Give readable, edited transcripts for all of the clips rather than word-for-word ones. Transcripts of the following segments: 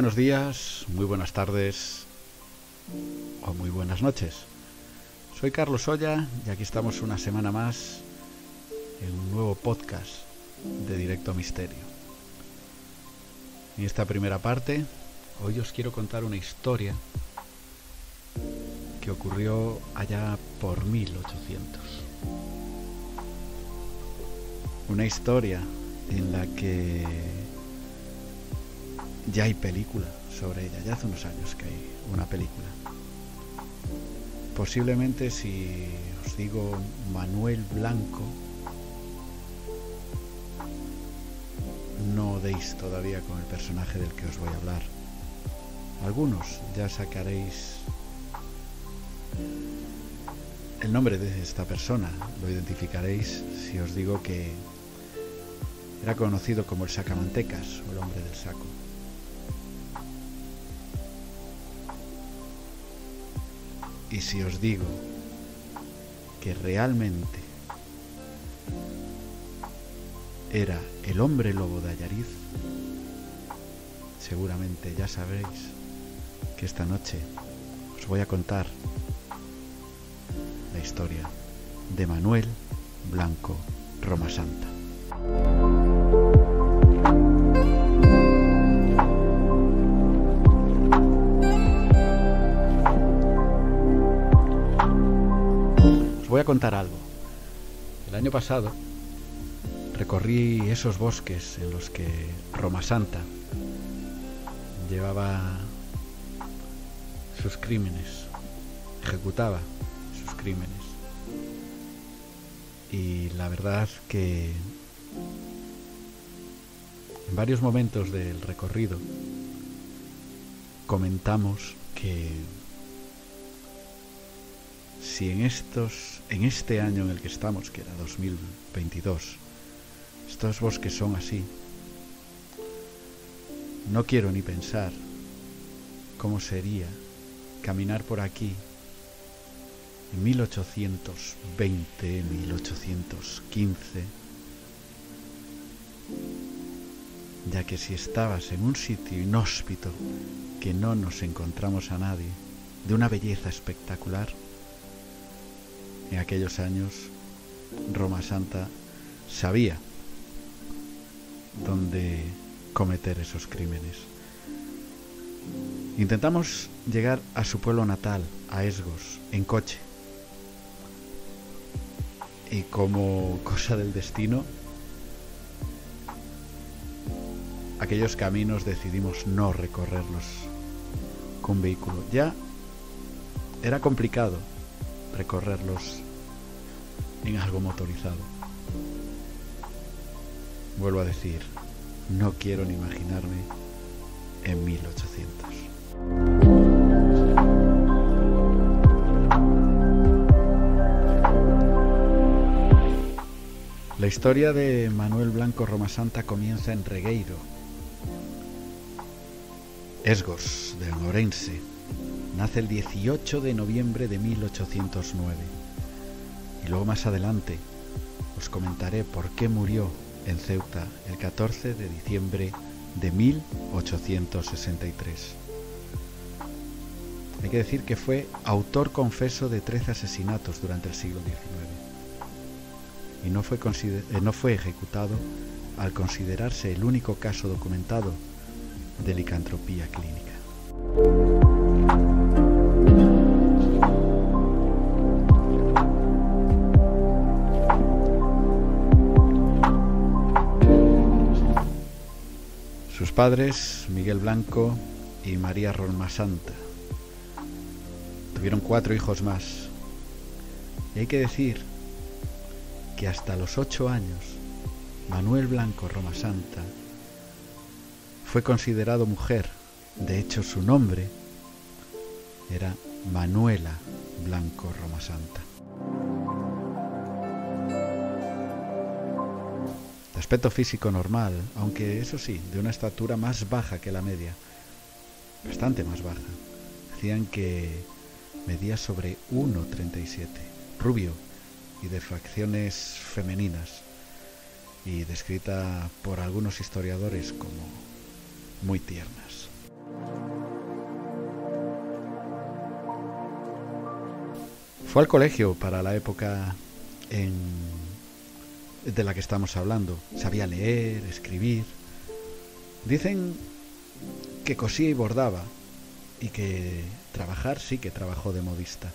buenos días, muy buenas tardes o muy buenas noches. Soy Carlos Oya y aquí estamos una semana más en un nuevo podcast de Directo Misterio. En esta primera parte, hoy os quiero contar una historia que ocurrió allá por 1800. Una historia en la que ya hay película sobre ella, ya hace unos años que hay una película. Posiblemente si os digo Manuel Blanco, no deis todavía con el personaje del que os voy a hablar. Algunos ya sacaréis el nombre de esta persona, lo identificaréis si os digo que era conocido como el sacamantecas o el hombre del saco. Y si os digo que realmente era el hombre lobo de Allariz, seguramente ya sabréis que esta noche os voy a contar la historia de Manuel Blanco Romasanta. Voy a contar algo. El año pasado recorrí esos bosques en los que Romasanta llevaba sus crímenes, ejecutaba sus crímenes. Y la verdad que en varios momentos del recorrido comentamos que si en este año en el que estamos, que era 2022, estos bosques son así, no quiero ni pensar cómo sería caminar por aquí en 1820, 1815, ya que si estabas en un sitio inhóspito que no nos encontramos a nadie, de una belleza espectacular, en aquellos años Romasanta sabía dónde cometer esos crímenes. Intentamos llegar a su pueblo natal, a Esgos, en coche. Y como cosa del destino, aquellos caminos decidimos no recorrerlos con vehículo. Ya era complicado recorrerlos en algo motorizado. Vuelvo a decir, no quiero ni imaginarme en 1800. La historia de Manuel Blanco Romasanta comienza en Regueiro, Esgos de Ourense. Nace el 18 de noviembre de 1809. Y luego más adelante os comentaré por qué murió en Ceuta el 14 de diciembre de 1863. Hay que decir que fue autor confeso de 13 asesinatos durante el siglo XIX. Y no fue ejecutado al considerarse el único caso documentado de licantropía clínica. Sus padres, Miguel Blanco y María Romasanta, tuvieron 4 hijos más. Y hay que decir que hasta los 8 años, Manuel Blanco Romasanta fue considerado mujer. De hecho, su nombre era Manuela Blanco Romasanta. De aspecto físico normal, aunque eso sí, de una estatura más baja que la media, bastante más baja. Decían que medía sobre 1,37, rubio y de facciones femeninas, y descrita por algunos historiadores como muy tiernas. Fue al colegio para la época de la que estamos hablando. Sabía leer, escribir. Dicen que cosía y bordaba y que trabajar sí que trabajó de modista.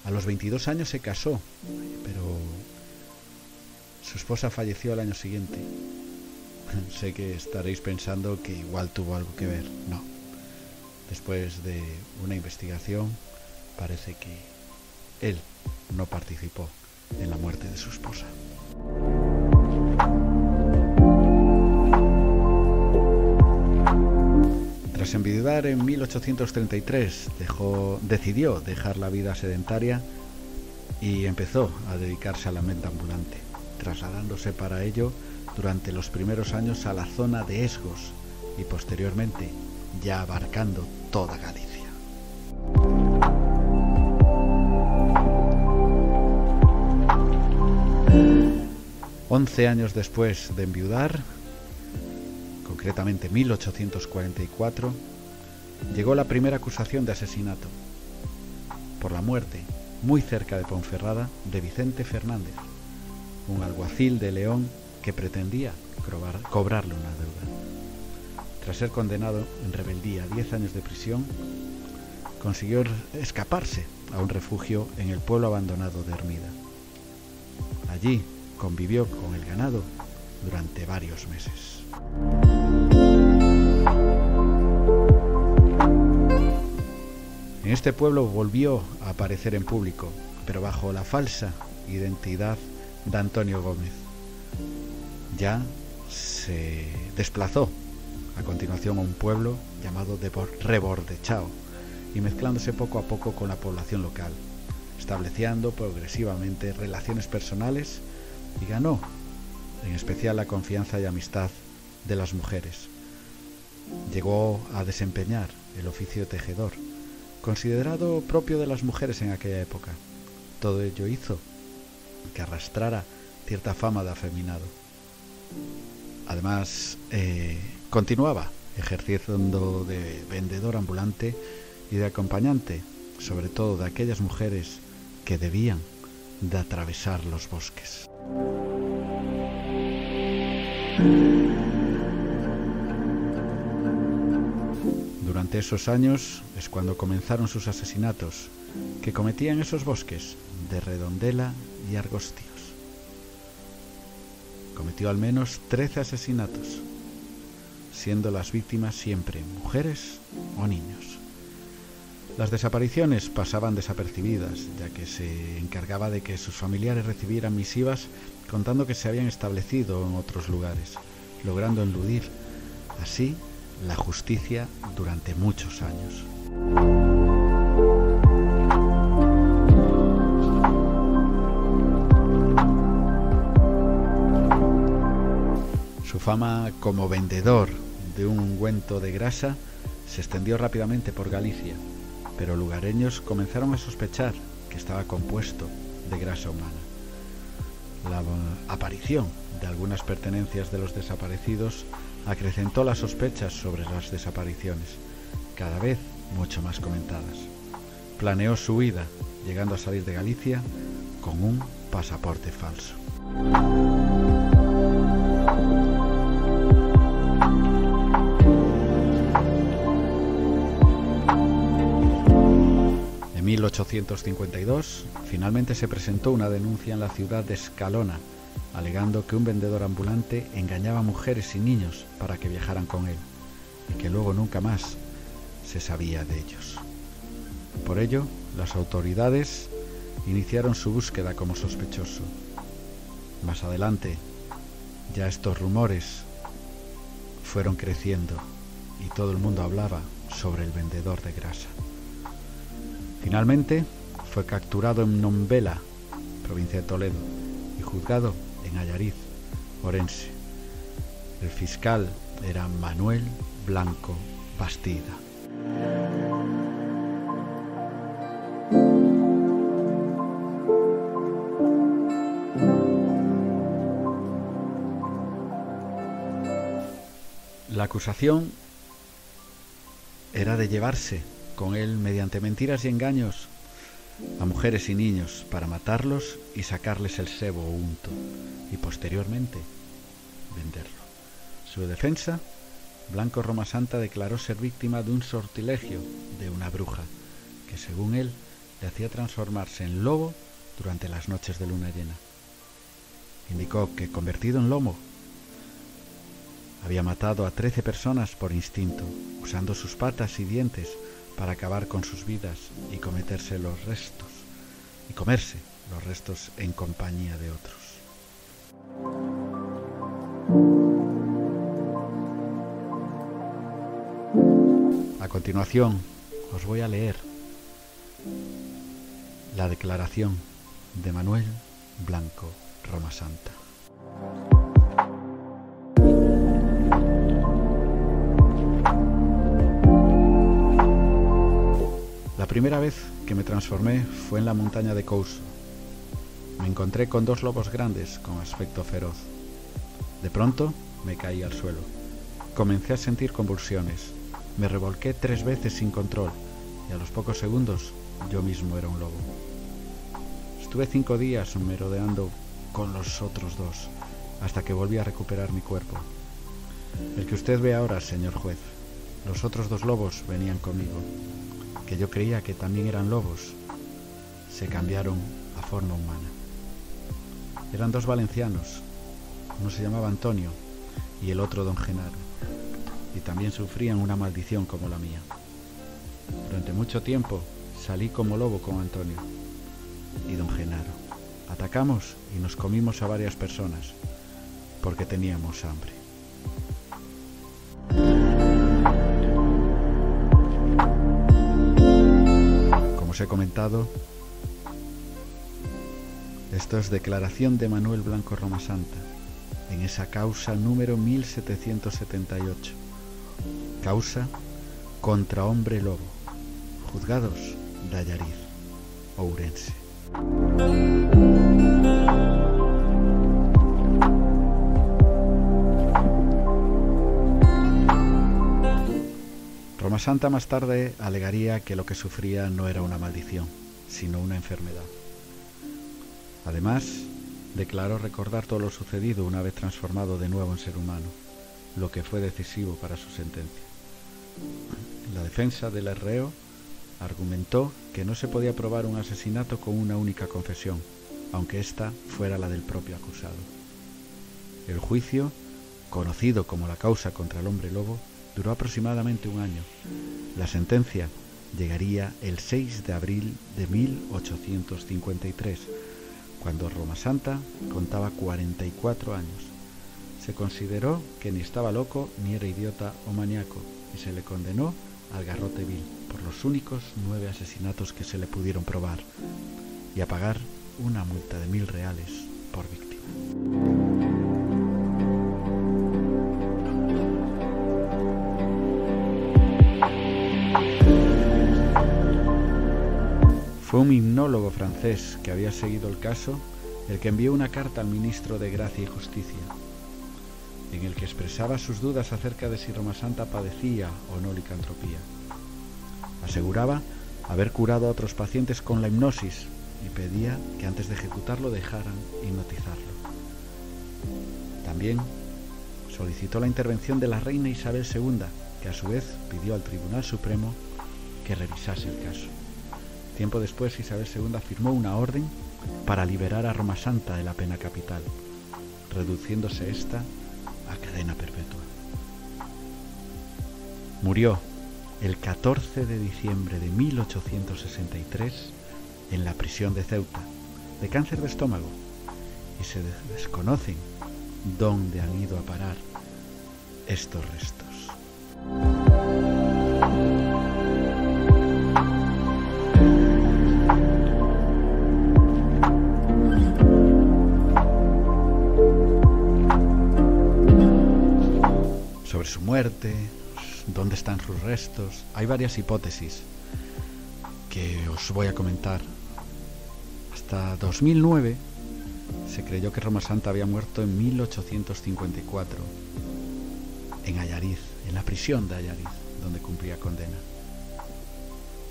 A los 22 años se casó, pero su esposa falleció al año siguiente. Sé que estaréis pensando que igual tuvo algo que ver. No. Después de una investigación, parece que él no participó en la muerte de su esposa. Tras enviudar en 1833, decidió dejar la vida sedentaria y empezó a dedicarse a la venta ambulante, trasladándose para ello durante los primeros años a la zona de Esgos y posteriormente ya abarcando toda Galicia. Once años después de enviudar, concretamente 1844, llegó la primera acusación de asesinato por la muerte, muy cerca de Ponferrada, de Vicente Fernández, un alguacil de León que pretendía cobrarle una deuda. Tras ser condenado en rebeldía a 10 años de prisión, consiguió escaparse a un refugio en el pueblo abandonado de Hermida. Allí convivió con el ganado durante varios meses. En este pueblo volvió a aparecer en público, pero bajo la falsa identidad de Antonio Gómez. Ya se desplazó a continuación a un pueblo llamado Rebordechao y mezclándose poco a poco con la población local, estableciendo progresivamente relaciones personales y ganó en especial la confianza y amistad de las mujeres. Llegó a desempeñar el oficio de tejedor, considerado propio de las mujeres en aquella época. Todo ello hizo que arrastrara cierta fama de afeminado. Además, continuaba ejerciendo de vendedor ambulante y de acompañante, sobre todo de aquellas mujeres que debían de atravesar los bosques. Durante esos años es cuando comenzaron sus asesinatos, que cometía en esos bosques de Redondela y Argostíos. Cometió al menos 13 asesinatos, siendo las víctimas siempre mujeres o niños. Las desapariciones pasaban desapercibidas, ya que se encargaba de que sus familiares recibieran misivas contando que se habían establecido en otros lugares, logrando eludir así la justicia durante muchos años. Su fama como vendedor de un ungüento de grasa se extendió rápidamente por Galicia, pero lugareños comenzaron a sospechar que estaba compuesto de grasa humana. La aparición de algunas pertenencias de los desaparecidos acrecentó las sospechas sobre las desapariciones, cada vez mucho más comentadas. Planeó su huida, llegando a salir de Galicia con un pasaporte falso. En 1852, finalmente se presentó una denuncia en la ciudad de Escalona, alegando que un vendedor ambulante engañaba a mujeres y niños para que viajaran con él, y que luego nunca más se sabía de ellos. Por ello, las autoridades iniciaron su búsqueda como sospechoso. Más adelante, ya estos rumores fueron creciendo y todo el mundo hablaba sobre el vendedor de grasa. Finalmente, fue capturado en Nombela, provincia de Toledo, y juzgado en Allariz, Orense. El fiscal era Manuel Blanco Bastida. La acusación era de llevarse con él mediante mentiras y engaños a mujeres y niños para matarlos y sacarles el sebo o unto y posteriormente venderlo. Su defensa: Blanco Roma Santa declaró ser víctima de un sortilegio de una bruja que, según él, le hacía transformarse en lobo durante las noches de luna llena. Indicó que, convertido en lobo, había matado a 13 personas por instinto, usando sus patas y dientes para acabar con sus vidas y comerse los restos en compañía de otros. A continuación, os voy a leer la declaración de Manuel Blanco Roma Santa. La primera vez que me transformé fue en la montaña de Couso. Me encontré con 2 lobos grandes con aspecto feroz. De pronto me caí al suelo. Comencé a sentir convulsiones. Me revolqué 3 veces sin control y a los pocos segundos yo mismo era un lobo. Estuve 5 días merodeando con los otros 2 hasta que volví a recuperar mi cuerpo. El que usted ve ahora, señor juez, los otros 2 lobos venían conmigo, que yo creía que también eran lobos, se cambiaron a forma humana. Eran 2 valencianos, uno se llamaba Antonio y el otro don Genaro, y también sufrían una maldición como la mía. Durante mucho tiempo salí como lobo con Antonio y don Genaro. Atacamos y nos comimos a varias personas porque teníamos hambre. Como os he comentado, esto es declaración de Manuel Blanco Roma Santa en esa causa número 1778, causa contra hombre lobo, juzgados de Allariz, Ourense. Roma Santa más tarde alegaría que lo que sufría no era una maldición, sino una enfermedad. Además, declaró recordar todo lo sucedido una vez transformado de nuevo en ser humano, lo que fue decisivo para su sentencia. La defensa del reo argumentó que no se podía probar un asesinato con una única confesión, aunque ésta fuera la del propio acusado. El juicio, conocido como la causa contra el hombre lobo, duró aproximadamente 1 año. La sentencia llegaría el 6 de abril de 1853, cuando Roma Santa contaba 44 años. Se consideró que ni estaba loco ni era idiota o maníaco y se le condenó al garrote vil por los únicos 9 asesinatos que se le pudieron probar y a pagar una multa de 1000 reales por víctima. Fue un hipnólogo francés que había seguido el caso el que envió una carta al ministro de Gracia y Justicia, en el que expresaba sus dudas acerca de si Roma Santa padecía o no licantropía. Aseguraba haber curado a otros pacientes con la hipnosis y pedía que antes de ejecutarlo dejaran hipnotizarlo. También solicitó la intervención de la reina Isabel II, que a su vez pidió al Tribunal Supremo que revisase el caso. Tiempo después, Isabel II firmó una orden para liberar a Roma Santa de la pena capital, reduciéndose esta a cadena perpetua. Murió el 14 de diciembre de 1863 en la prisión de Ceuta, de cáncer de estómago, y se desconocen dónde han ido a parar estos restos. Sobre su muerte, dónde están sus restos, hay varias hipótesis que os voy a comentar. Hasta 2009 se creyó que Roma Santa había muerto en 1854 en Allariz, en la prisión de Allariz, donde cumplía condena.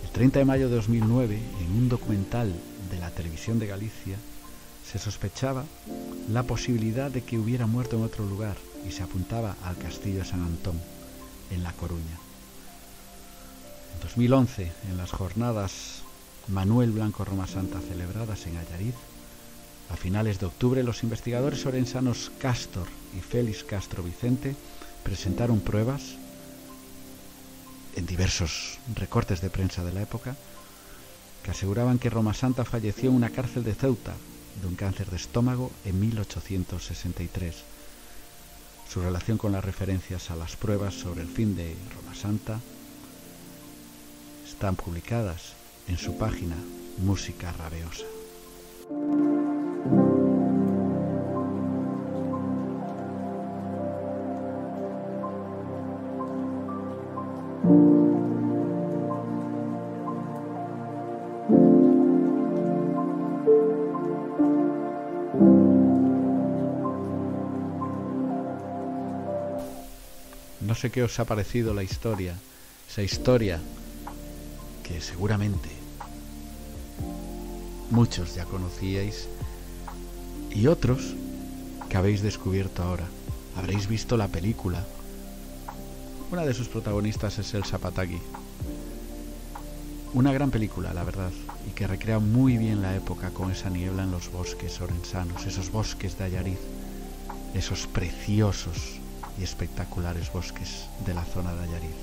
El El 30 de mayo de 2009, en un documental de la Televisión de Galicia, se sospechaba la posibilidad de que hubiera muerto en otro lugar y se apuntaba al castillo de San Antón, en La Coruña. En 2011, en las jornadas Manuel Blanco Romasanta celebradas en Allariz, a finales de octubre, los investigadores orensanos Cástor y Félix Castro Vicente presentaron pruebas en diversos recortes de prensa de la época que aseguraban que Romasanta falleció en una cárcel de Ceuta de un cáncer de estómago en 1863. Su relación con las referencias a las pruebas sobre el fin de Romasanta están publicadas en su página Música Rabeosa. No sé qué os ha parecido la historia, esa historia que seguramente muchos ya conocíais y otros que habéis descubierto ahora. Habréis visto la película. Una de sus protagonistas es Elsa Pataky. Una gran película, la verdad, y que recrea muy bien la época con esa niebla en los bosques orensanos, esos bosques de Allariz, esos preciosos y espectaculares bosques de la zona de Allariz.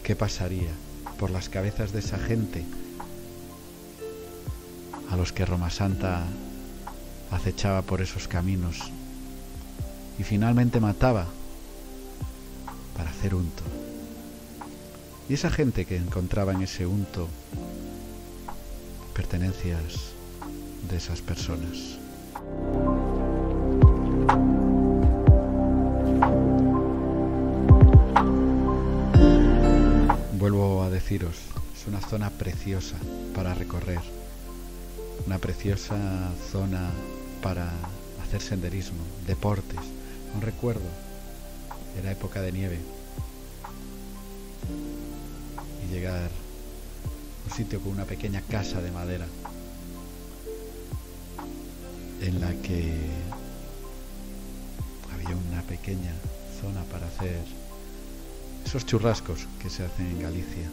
¿Qué pasaría por las cabezas de esa gente a los que Romasanta acechaba por esos caminos y finalmente mataba para hacer unto? Y esa gente que encontraba en ese unto pertenencias de esas personas. Vuelvo a deciros, es una zona preciosa para recorrer, una preciosa zona para hacer senderismo, deportes. Un recuerdo, era época de nieve, y llegar a un sitio con una pequeña casa de madera en la que había una pequeña zona para hacer esos churrascos que se hacen en Galicia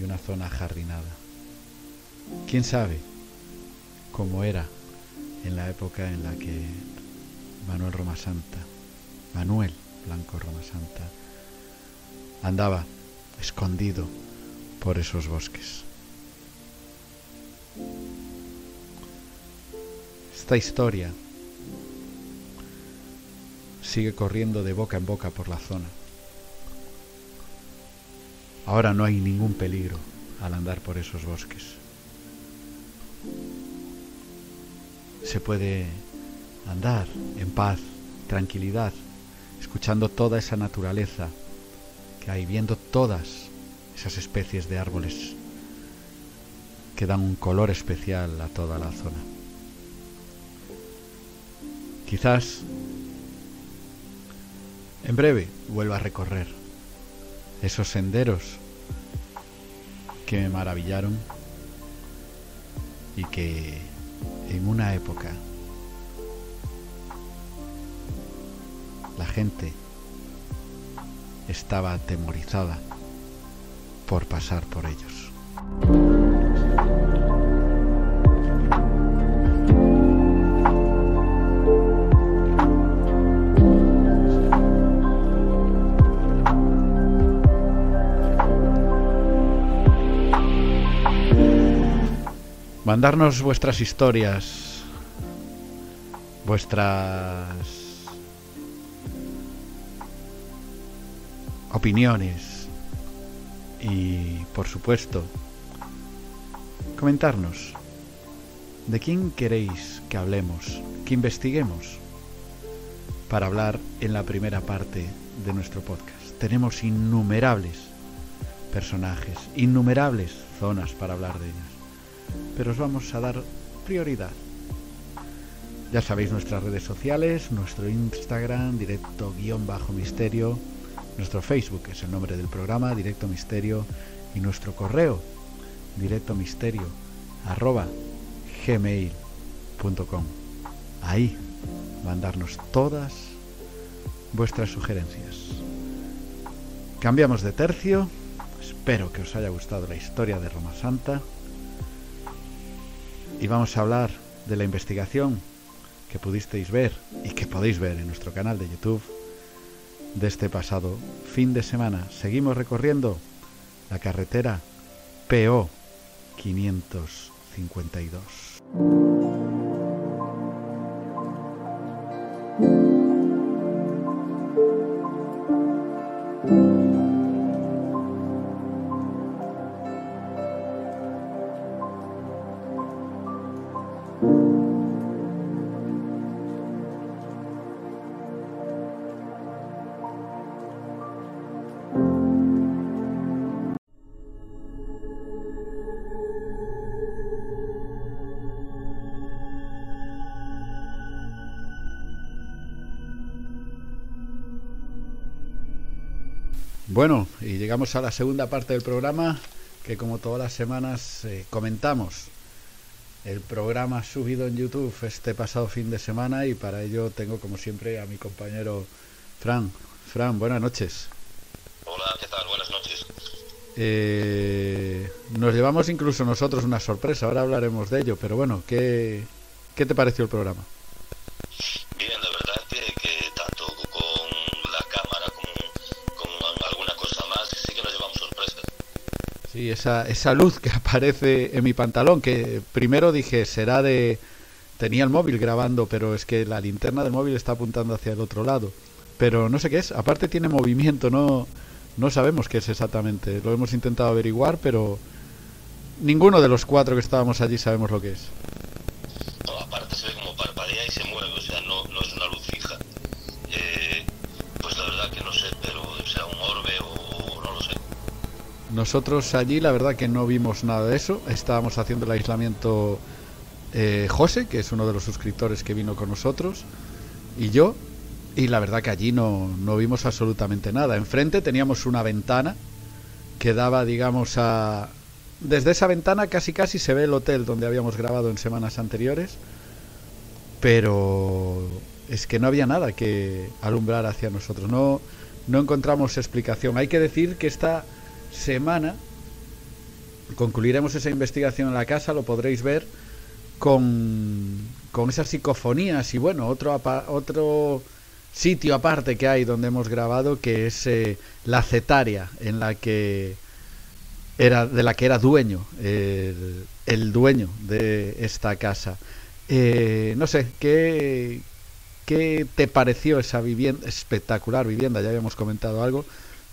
y una zona jardinada. ¿Quién sabe cómo era en la época en la que Manuel Blanco Romasanta andaba escondido por esos bosques? Esta historia sigue corriendo de boca en boca por la zona. Ahora no hay ningún peligro al andar por esos bosques. Se puede andar en paz, tranquilidad, escuchando toda esa naturaleza que hay, viendo todas esas especies de árboles que dan un color especial a toda la zona. Quizás en breve vuelva a recorrer esos senderos que me maravillaron y que en una época la gente estaba atemorizada por pasar por ellos. Mandarnos vuestras historias, vuestras opiniones y, por supuesto, comentarnos de quién queréis que hablemos, que investiguemos para hablar en la primera parte de nuestro podcast. Tenemos innumerables personajes, innumerables zonas para hablar de ellas, pero os vamos a dar prioridad. Ya sabéis nuestras redes sociales, nuestro Instagram, directo_misterio, Nuestro Facebook es el nombre del programa, Directo Misterio, y nuestro correo, directomisterio@gmail.com. Ahí mandarnos todas vuestras sugerencias. Cambiamos de tercio. Espero que os haya gustado la historia de Roma Santa. Y vamos a hablar de la investigación que pudisteis ver y que podéis ver en nuestro canal de YouTube de este pasado fin de semana. Seguimos recorriendo la carretera PO 552. Bueno, y llegamos a la segunda parte del programa, que como todas las semanas comentamos el programa subido en YouTube este pasado fin de semana, y para ello tengo como siempre a mi compañero Fran. Fran, buenas noches. Hola, ¿qué tal? Buenas noches. Nos llevamos incluso nosotros una sorpresa, ahora hablaremos de ello, pero bueno, ¿qué te pareció el programa? Bien, la verdad que tanto con la cámara como con alguna cosa más, sí que nos llevamos sorpresas. Sí, esa luz que aparece en mi pantalón, que primero dije será de... Tenía el móvil grabando, pero es que la linterna del móvil está apuntando hacia el otro lado. Pero no sé qué es, aparte tiene movimiento, no sabemos qué es exactamente. Lo hemos intentado averiguar, pero ninguno de los cuatro que estábamos allí sabemos lo que es. No, aparte se ve como parpadea y se mueve, o sea, no es una luz fija. Pues la verdad que no sé, pero sea un orbe o no lo sé. Nosotros allí la verdad que no vimos nada de eso. Estábamos haciendo el aislamiento José, que es uno de los suscriptores que vino con nosotros, y yo, y la verdad que allí no vimos absolutamente nada. Enfrente teníamos una ventana que daba, digamos, a... Desde esa ventana casi se ve el hotel donde habíamos grabado en semanas anteriores, pero es que no había nada que alumbrar hacia nosotros. No encontramos explicación. Hay que decir que esta semana concluiremos esa investigación en la casa, lo podréis ver con esas psicofonías y bueno, otro sitio aparte que hay donde hemos grabado, que es la cetaria de la que era dueño el dueño de esta casa. No sé, ¿qué te pareció esa vivienda, espectacular vivienda? Ya habíamos comentado algo,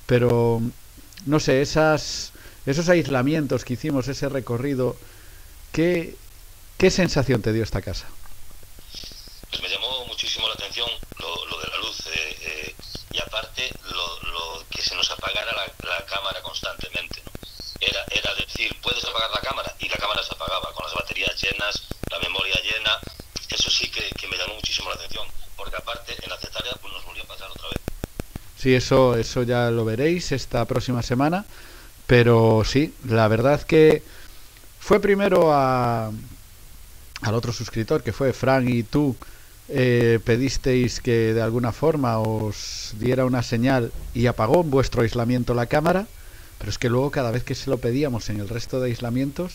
pero no sé, esos aislamientos que hicimos, ese recorrido, ¿qué sensación te dio esta casa? Pues me llamó muchísimo la atención lo de la luz, y aparte lo que se nos apagara la cámara constantemente, ¿no? Era decir, puedes apagar la cámara, y la cámara se apagaba con las baterías llenas, la memoria llena. Eso sí que me llamó muchísimo la atención, porque aparte en la cetaria pues nos volvió a pasar otra vez. Sí, eso ya lo veréis esta próxima semana, pero sí, la verdad que fue primero al otro suscriptor, que fue Fran, y tú pedisteis que de alguna forma os diera una señal y apagó en vuestro aislamiento la cámara, pero es que luego cada vez que se lo pedíamos en el resto de aislamientos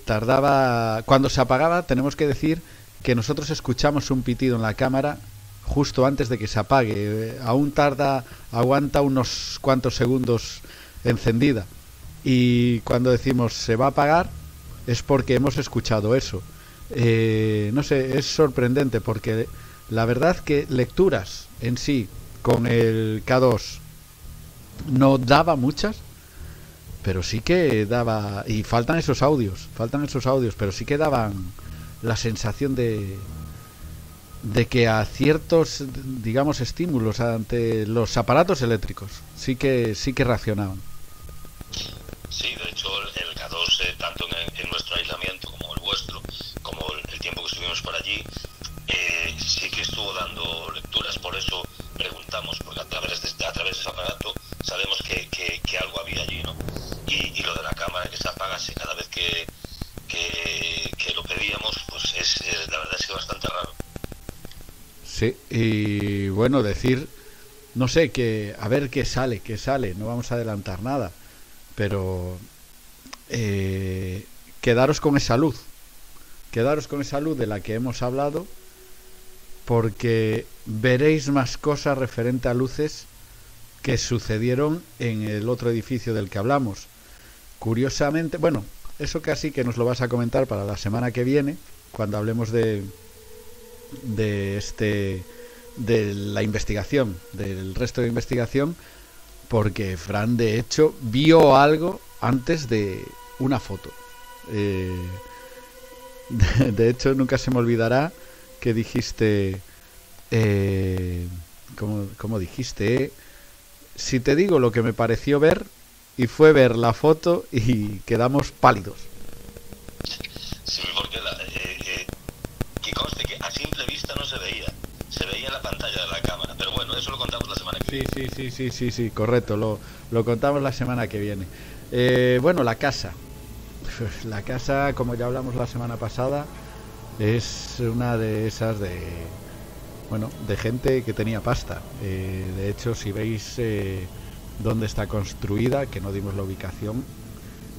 tardaba. Cuando se apagaba, tenemos que decir que nosotros escuchamos un pitido en la cámara justo antes de que se apague. Aún aguanta unos cuantos segundos encendida, y cuando decimos se va a apagar es porque hemos escuchado eso. No sé, es sorprendente, porque la verdad que lecturas en sí con el K2 no daba muchas, pero sí que daba, y faltan esos audios, pero sí que daban la sensación de que a ciertos, digamos, estímulos ante los aparatos eléctricos sí que reaccionaban. Sí, de hecho el K2, tanto en nuestro aislamiento como el vuestro, como el tiempo que estuvimos por allí, sí que estuvo dando lecturas. Por eso preguntamos, porque a través de a través de ese aparato sabemos que algo había allí, ¿no? Y lo de la cámara que se apagase cada vez que lo pedíamos, pues la verdad es que bastante raro. Sí, y bueno, decir, no sé, que a ver qué sale, no vamos a adelantar nada, pero quedaros con esa luz de la que hemos hablado, porque veréis más cosas referente a luces que sucedieron en el otro edificio del que hablamos. Curiosamente, bueno, eso casi que nos lo vas a comentar para la semana que viene, cuando hablemos de la investigación, del resto de investigación, porque Fran de hecho vio algo antes de una foto. De hecho nunca se me olvidará que dijiste, ¿cómo dijiste? Si te digo lo que me pareció ver, y fue ver la foto y quedamos pálidos. Sí, porque que conste que a simple vista no se veía en la pantalla de la cámara, pero bueno, eso lo contamos la semana que viene. Sí, correcto, lo contamos la semana que viene. Bueno, la casa, como ya hablamos la semana pasada, es una de esas de gente que tenía pasta. De hecho, si veis dónde está construida, que no dimos la ubicación,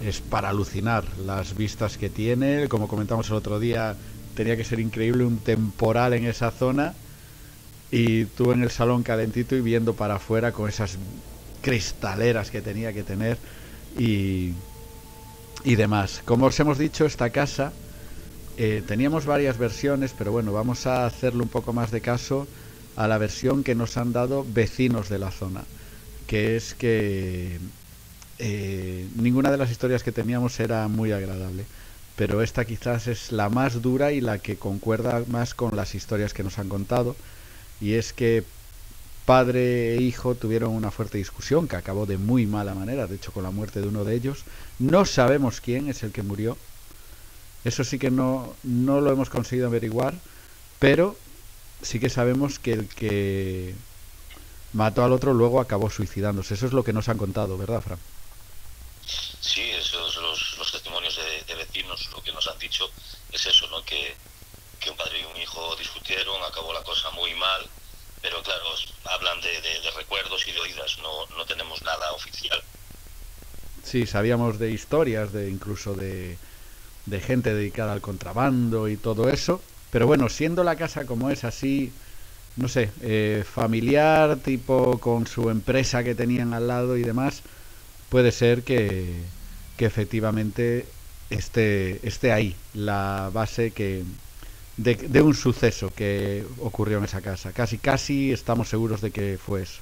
es para alucinar las vistas que tiene. Como comentamos el otro día, tenía que ser increíble un temporal en esa zona, y tú en el salón calentito y viendo para afuera con esas cristaleras que tenía que tener y demás. Como os hemos dicho, esta casa teníamos varias versiones, pero bueno, vamos a hacerle un poco más de caso a la versión que nos han dado vecinos de la zona, que es que ninguna de las historias que teníamos era muy agradable, pero esta quizás es la más dura y la que concuerda más con las historias que nos han contado, y es que padre e hijo tuvieron una fuerte discusión que acabó de muy mala manera, de hecho con la muerte de uno de ellos. No sabemos quién es el que murió, eso sí que no lo hemos conseguido averiguar, pero sí que sabemos que el que mató al otro luego acabó suicidándose. Eso es lo que nos han contado, ¿verdad, Fran? Sí, esos los testimonios de vecinos, lo que nos han dicho es eso, ¿no? Que un padre y un hijo discutieron, acabó la cosa muy mal, pero claro, hablan de recuerdos y de oídas, no tenemos nada oficial. Sí, sabíamos de historias, incluso de gente dedicada al contrabando y todo eso, pero bueno, siendo la casa como es, así, no sé, familiar, tipo con su empresa que tenían al lado y demás, puede ser que efectivamente esté ahí la base de un suceso que ocurrió en esa casa. Casi estamos seguros de que fue eso.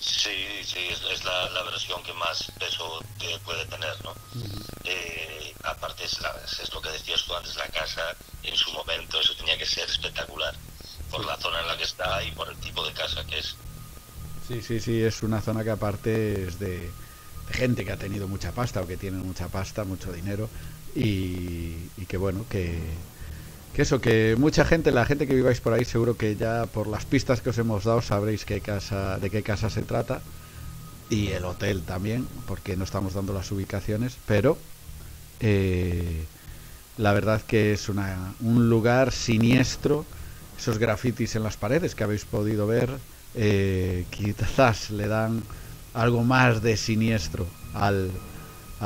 Sí, es la versión que más peso puede tener, ¿no? Aparte es lo que decías tú antes, la casa en su momento, eso tenía que ser espectacular, por la zona en la que está y por el tipo de casa que es. Sí, es una zona que aparte es de gente que ha tenido mucha pasta, o que tiene mucha pasta, mucho dinero, y que bueno, que mucha gente, la gente que viváis por ahí, seguro que ya por las pistas que os hemos dado sabréis de qué casa se trata, y el hotel también, porque no estamos dando las ubicaciones, pero la verdad que es un lugar siniestro. Esos grafitis en las paredes que habéis podido ver, quizás le dan algo más de siniestro al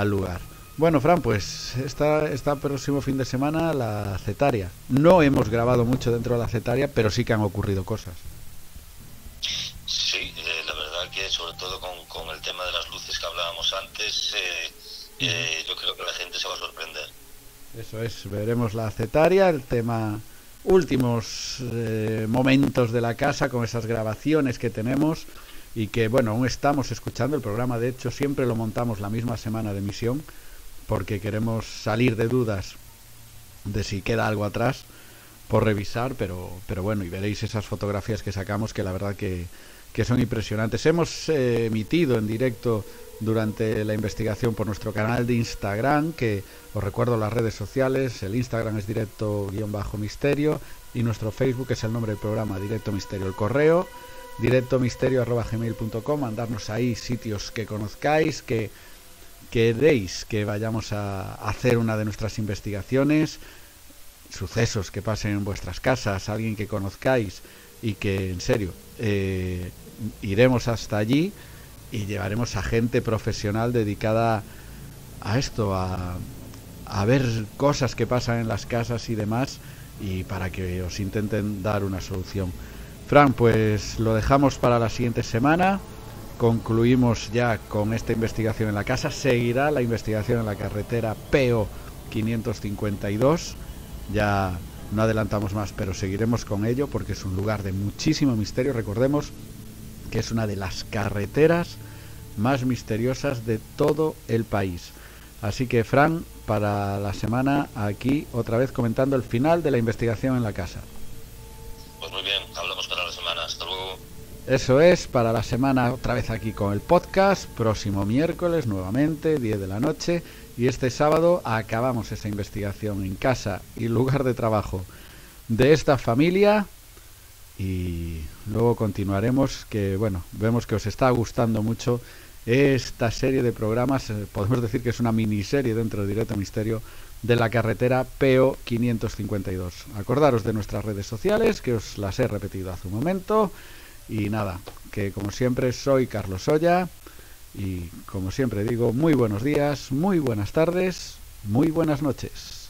lugar. Bueno, Fran, pues esta próximo fin de semana la Cetaria. No hemos grabado mucho dentro de la Cetaria, pero sí que han ocurrido cosas. Sí, la verdad que sobre todo con el tema de las luces que hablábamos antes, yo creo que la gente se va a sorprender. Eso es, veremos la Cetaria, el tema últimos momentos de la casa con esas grabaciones que tenemos, y que bueno, aún estamos escuchando el programa. De hecho, siempre lo montamos la misma semana de emisión, porque queremos salir de dudas de si queda algo atrás por revisar, pero bueno, y veréis esas fotografías que sacamos, que la verdad que son impresionantes. Hemos emitido en directo durante la investigación por nuestro canal de Instagram, que os recuerdo las redes sociales. El Instagram es directo-misterio, y nuestro Facebook es el nombre del programa, Directo Misterio. El correo directomisterio@gmail.com, mandarnos ahí sitios que conozcáis, que queréis que vayamos a hacer una de nuestras investigaciones, sucesos que pasen en vuestras casas, alguien que conozcáis y que en serio iremos hasta allí y llevaremos a gente profesional dedicada a esto, a ver cosas que pasan en las casas y demás, y para que os intenten dar una solución. Fran, pues lo dejamos para la siguiente semana. Concluimos ya con esta investigación en la casa. Seguirá la investigación en la carretera PO 552. Ya no adelantamos más, pero seguiremos con ello porque es un lugar de muchísimo misterio. Recordemos que es una de las carreteras más misteriosas de todo el país. Así que, Fran, para la semana aquí otra vez comentando el final de la investigación en la casa. Pues muy bien, hablamos para la semana. Hasta luego. Eso es, para la semana otra vez aquí con el podcast. Próximo miércoles nuevamente, 10 de la noche. Y este sábado acabamos esa investigación en casa y lugar de trabajo de esta familia. Y luego continuaremos, que bueno, vemos que os está gustando mucho esta serie de programas. Podemos decir que es una miniserie dentro de Directo Misterio de la carretera PO 552. Acordaros de nuestras redes sociales, que os las he repetido hace un momento. Y nada, que como siempre soy Carlos Oya y como siempre digo, muy buenos días, muy buenas tardes, muy buenas noches.